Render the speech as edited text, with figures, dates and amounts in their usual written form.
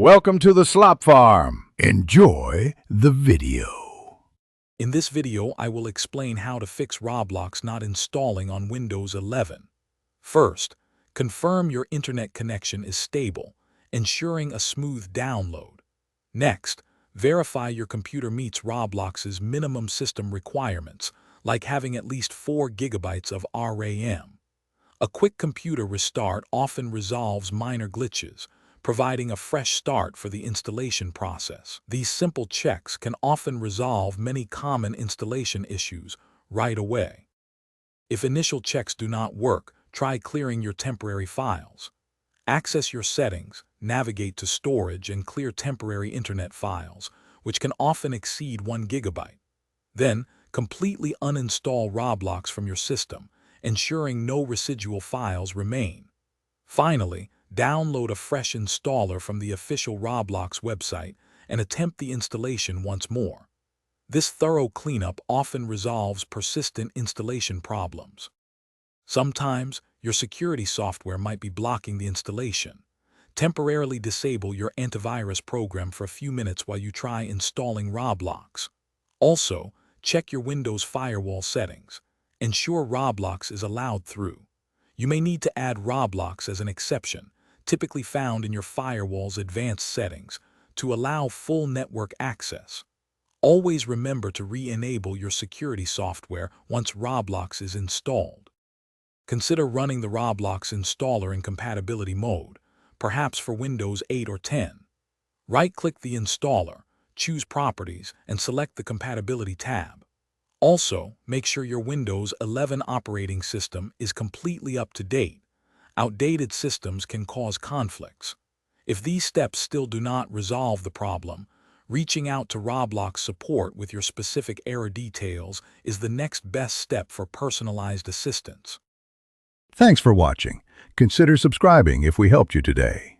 Welcome to the Slop Farm. Enjoy the video. In this video, I will explain how to fix Roblox not installing on Windows 11. First, confirm your internet connection is stable, ensuring a smooth download. Next, verify your computer meets Roblox's minimum system requirements, like having at least 4 GB of RAM. A quick computer restart often resolves minor glitches, providing a fresh start for the installation process. These simple checks can often resolve many common installation issues right away. If initial checks do not work, try clearing your temporary files. Access your settings, navigate to storage, and clear temporary internet files, which can often exceed 1 GB. Then, completely uninstall Roblox from your system, ensuring no residual files remain. Finally, download a fresh installer from the official Roblox website and attempt the installation once more. This thorough cleanup often resolves persistent installation problems. Sometimes, your security software might be blocking the installation. Temporarily disable your antivirus program for a few minutes while you try installing Roblox. Also, check your Windows firewall settings. Ensure Roblox is allowed through. You may need to add Roblox as an exception, typically found in your firewall's advanced settings, to allow full network access. Always remember to re-enable your security software once Roblox is installed. Consider running the Roblox installer in compatibility mode, perhaps for Windows 8 or 10. Right-click the installer, choose Properties, and select the Compatibility tab. Also, make sure your Windows 11 operating system is completely up to date. Outdated systems can cause conflicts. If these steps still do not resolve the problem, reaching out to Roblox support with your specific error details is the next best step for personalized assistance. Thanks for watching. Consider subscribing if we helped you today.